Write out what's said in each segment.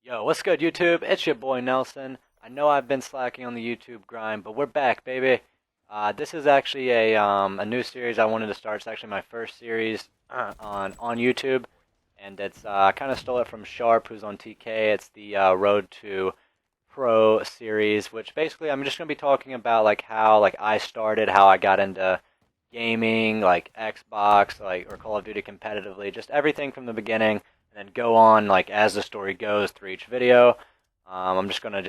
Yo, what's good, YouTube? It's your boy Nelson. I know I've been slacking on the YouTube grind, but we're back, baby. This is actually a new series I wanted to start. It's actually my first series on YouTube, and it's I kind of stole it from Sharp, who's on TK. It's the Road to Pro series, which basically I'm just gonna be talking about like how I started, how I got into gaming, like Xbox, or Call of Duty competitively, just everything from the beginning, and then go on like as the story goes through each video. I'm just gonna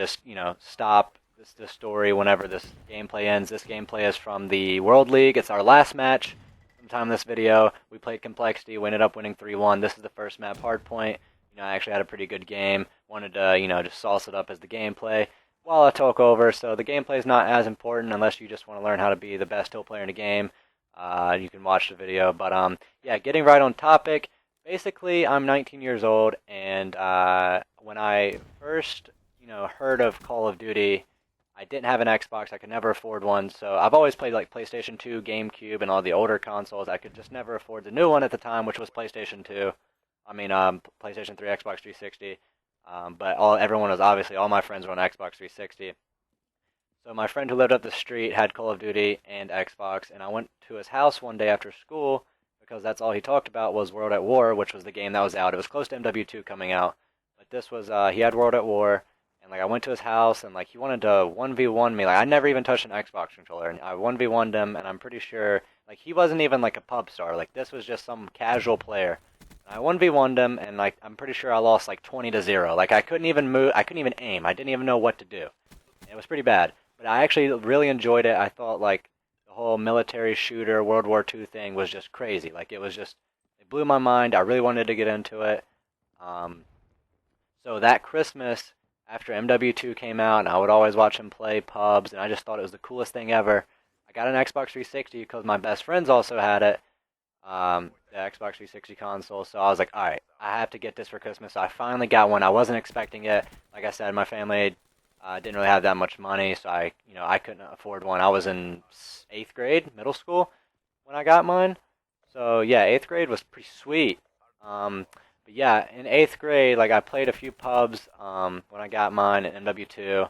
stop this story whenever this gameplay ends. This gameplay is from the World League. It's our last match. Sometime in this video, we played Complexity. We ended up winning 3-1. This is the first map, Hardpoint. I actually had a pretty good game. Wanted to just sauce it up as the gameplay while I talk over. So the gameplay is not as important unless you just want to learn how to be the best hill player in the game. You can watch the video. But yeah, getting right on topic. Basically, I'm 19 years old, and when I first, heard of Call of Duty, I didn't have an Xbox. I could never afford one, so I've always played like PlayStation 2, GameCube, and all the older consoles. I could just never afford the new one at the time, which was PlayStation 2. PlayStation 3, Xbox 360. But everyone was obviously all my friends were on Xbox 360. So my friend who lived up the street had Call of Duty and Xbox, and I went to his house one day after school because that's all he talked about was World at War, which was the game that was out. It was close to MW2 coming out, but this was he had World at War, and like I went to his house and like he wanted to 1v1 me. Like I never even touched an Xbox controller, and I 1v1'd him, and I'm pretty sure like he wasn't even like a pub star. Like this was just some casual player. And I 1v1'd him, and like I'm pretty sure I lost like 20-0. Like I couldn't even move. I couldn't even aim. I didn't even know what to do. It was pretty bad. But I actually really enjoyed it. I thought like the whole military shooter World War II thing was just crazy. Like it blew my mind. I really wanted to get into it. Um, so that Christmas, after MW2 came out, and I would always watch him play pubs, and I just thought it was the coolest thing ever. I got an Xbox 360 because my best friends also had it, the Xbox 360 console. So I was like, all right, I have to get this for Christmas. So I finally got one. I wasn't expecting it. Like I said, my family didn't really have that much money, so I couldn't afford one. I was in 8th grade, middle school, when I got mine. So yeah, 8th grade was pretty sweet. But yeah, in 8th grade, like I played a few pubs when I got mine at MW2.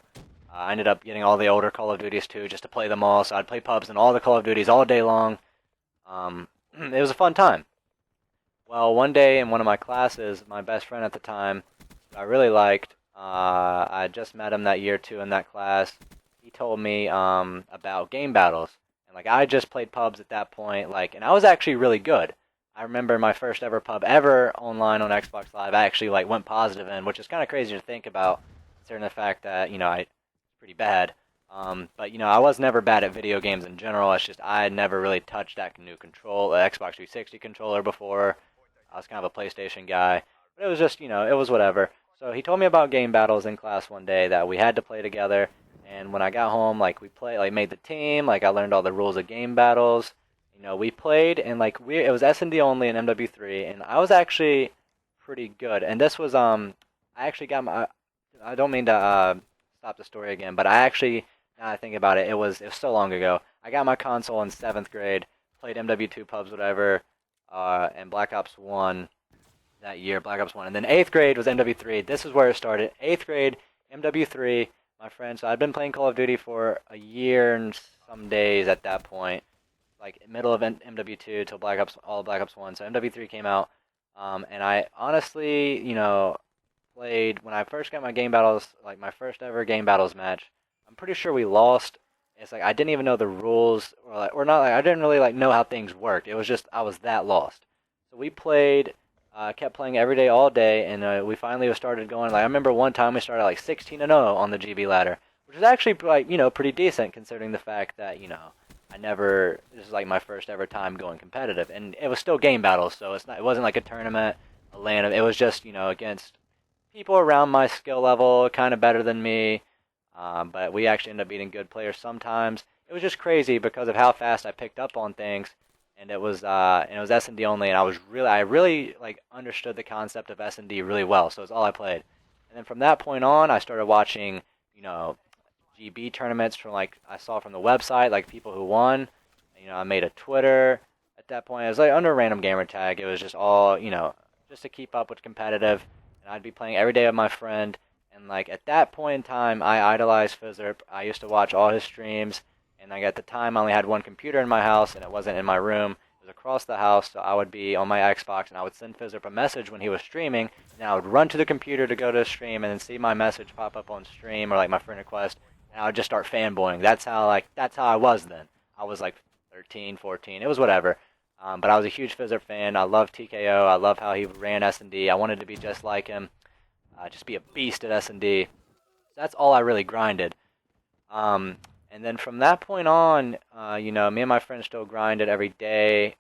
I ended up getting all the older Call of Duties too, just to play them all. So I'd play pubs and all the Call of Duties all day long. It was a fun time. Well, one day in one of my classes, my best friend at the time, who I really liked, I just met him that year too in that class. He told me about game battles, and like I just played pubs at that point, and I was actually really good. I remember my first ever pub ever online on Xbox Live. I actually like went positive in, which is kind of crazy to think about, considering the fact that I pretty bad. But I was never bad at video games in general. It's just I had never really touched that new Xbox 360 controller before. I was kind of a PlayStation guy, but it was just it was whatever. So he told me about game battles in class one day that we had to play together. And when I got home, like we played, like made the team, like I learned all the rules of game battles. We played, and like it was S&D only in MW3, and I was actually pretty good. And this was I actually got my. I don't mean to stop the story again, but I actually, now that I think about it, it was so long ago. I got my console in 7th grade, played MW2 pubs, whatever, and Black Ops 1 that year, Black Ops 1. And then 8th grade was MW3. This is where it started. 8th grade, MW3, my friend. So I'd been playing Call of Duty for a year and some days at that point, like middle of MW2 till all Black Ops 1. So MW3 came out, and I honestly, played when I first got my game battles, like my first ever game battles match. I'm pretty sure we lost. It's like I didn't even know the rules, or not. Like I didn't really know how things worked. It was just I was that lost. So we played. Kept playing every day, all day, and we finally started going. Like I remember one time we started like 16-0 on the GB ladder, which is actually like pretty decent considering the fact that I never. This is like my first ever time going competitive, and it was still game battles, so it wasn't like a tournament, a LAN. It was just against people around my skill level, kind of better than me. But we actually ended up beating good players sometimes. It was just crazy because of how fast I picked up on things. And it was S&D only, and I really like understood the concept of S&D really well. So it's all I played. And then from that point on, I started watching GB tournaments from like I saw from the website, like people who won. I made a Twitter at that point. It was like under random gamer tag. It was just all just to keep up with competitive. and I'd be playing every day with my friend. And like at that point in time, I idolized Fizzerp. I used to watch all his streams, and like at the time, I only had one computer in my house, and it wasn't in my room. It was across the house, so I would be on my Xbox, and I would send Fizzerp a message when he was streaming, and I would run to the computer to go to the stream, and then see my message pop up on stream or like my friend request, and I would just start fanboying. That's how I was then. I was like 13, 14. It was whatever. But I was a huge Fizzerp fan. I love TKO. I love how he ran S&D. I wanted to be just like him. Just be a beast at S&D. That's all I really grinded. And then from that point on, me and my friends still grinded every day,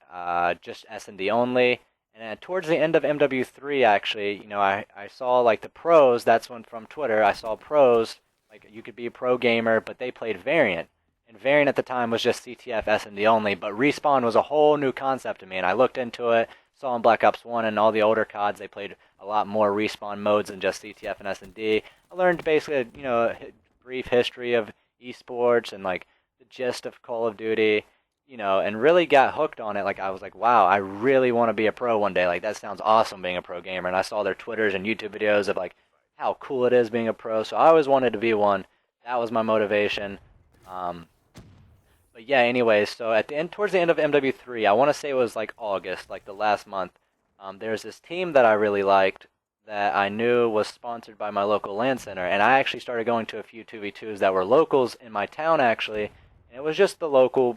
just S&D only. And towards the end of MW3, actually, I saw like the pros. That's when from Twitter I saw pros. Like you could be a pro gamer, but they played Variant. And Variant at the time was just CTF S&D only, but Respawn was a whole new concept to me, and I looked into it, saw in Black Ops 1 and all the older CODs, they played a lot more Respawn modes than just CTF and S&D. I learned basically, a brief history of eSports and like the gist of Call of Duty, and really got hooked on it. Like I was like, wow, I really want to be a pro one day. Like that sounds awesome being a pro gamer. And I saw their Twitters and YouTube videos of like how cool it is being a pro. So I always wanted to be one. That was my motivation. But yeah, anyways, so towards the end of MW3, I want to say it was like August, like the last month. There's this team that I really liked that I knew was sponsored by my local LAN center, and I actually started going to a few 2v2s that were locals in my town actually, and it was just the local,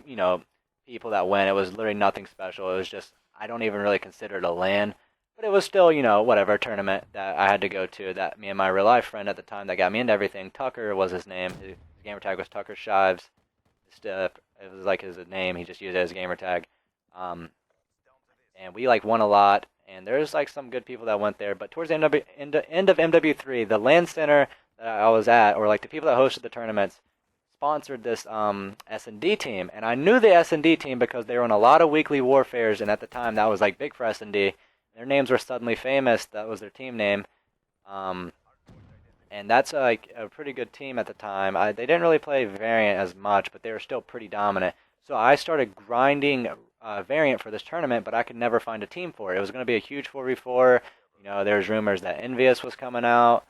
people that went. It was literally nothing special. It was just, I don't even really consider it a LAN, but it was still, whatever tournament that I had to go to. That me and my real life friend at the time that got me into everything, Tucker was his name. His gamer tag was Tucker Shives. It was like his name. He just used it as gamer tag. And we like won a lot. And there's like some good people that went there. But towards the end of MW3, the LAN center that I was at, or like the people that hosted the tournaments, sponsored this S&D team. And I knew the S&D team because they were in a lot of weekly warfares. And at the time, that was like big for S&D. Their names were suddenly famous. That was their team name. And that's like a pretty good team at the time. They didn't really play Variant as much, but they were still pretty dominant. So I started grinding Variant for this tournament, but I could never find a team for it. It was going to be a huge 4v4. There's rumors that Envious was coming out.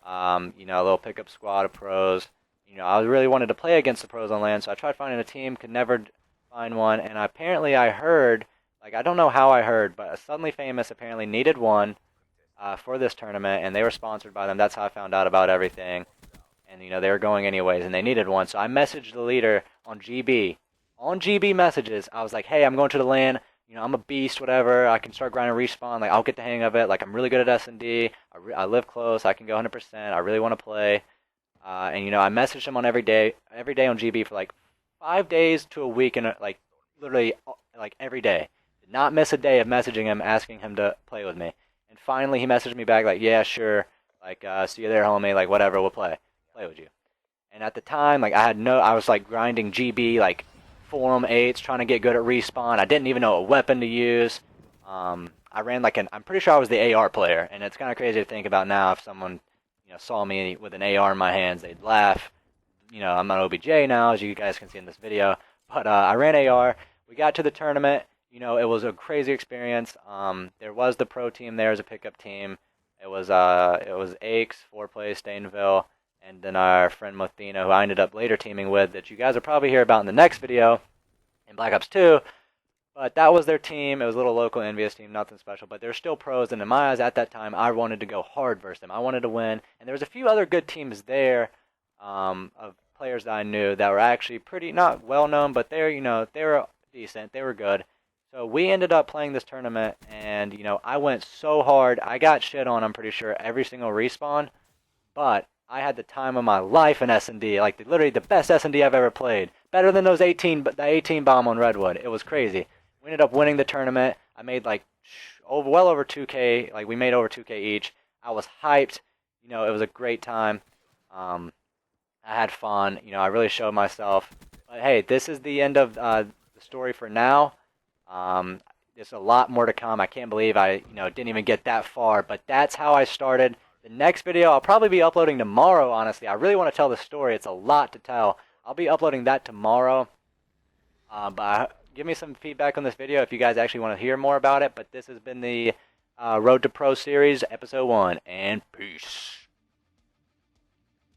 A little pickup squad of pros. I really wanted to play against the pros on LAN, so I tried finding a team, could never find one. And apparently I heard, like I don't know how I heard, but Suddenly Famous apparently needed one. For this tournament, and they were sponsored by them. That's how I found out about everything. And they were going anyways, and they needed one. So I messaged the leader on GB. On GB messages, I was like, hey, I'm going to the LAN. I'm a beast, whatever. I can start grinding Respawn. Like, I'll get the hang of it. Like, I'm really good at S&D. I live close. I can go 100%. I really want to play. And I messaged him on every day on GB for like 5 days to a week, and like literally like every day. Did not miss a day of messaging him, asking him to play with me. And finally, he messaged me back like, yeah, sure, like, see you there, homie, like, whatever, we'll play with you. And at the time, like, I was, like, grinding GB, like, Forum 8s, trying to get good at Respawn. I didn't even know what weapon to use. I ran, like, I'm pretty sure I was the AR player, and it's kind of crazy to think about now. If someone, saw me with an AR in my hands, they'd laugh. I'm not OBJ now, as you guys can see in this video. But I ran AR. We got to the tournament. It was a crazy experience. There was the pro team there as a pickup team. It was Aches, 4Play, Stainville, and then our friend Mothina, who I ended up later teaming with, that you guys will probably hear about in the next video in Black Ops 2. But that was their team. It was a little local envious team, nothing special. But they're still pros, and in my eyes at that time, I wanted to go hard versus them. I wanted to win. And there was a few other good teams there of players that I knew that were actually pretty, not well-known, but they were decent. They were good. So we ended up playing this tournament, and, I went so hard. I got shit on, I'm pretty sure, every single respawn. But I had the time of my life in S&D. Like, literally the best S&D I've ever played. Better than the 18 bomb on Redwood. It was crazy. We ended up winning the tournament. I made, like, well over 2K. Like, we made over 2K each. I was hyped. It was a great time. I had fun. I really showed myself. But, hey, this is the end of the story for now. There's a lot more to come. I can't believe I, didn't even get that far, but that's how I started. The next video I'll probably be uploading tomorrow, honestly. I really want to tell the story. It's a lot to tell. I'll be uploading that tomorrow. But give me some feedback on this video if you guys actually want to hear more about it. But this has been the Road to Pro Series, Episode 1, and peace.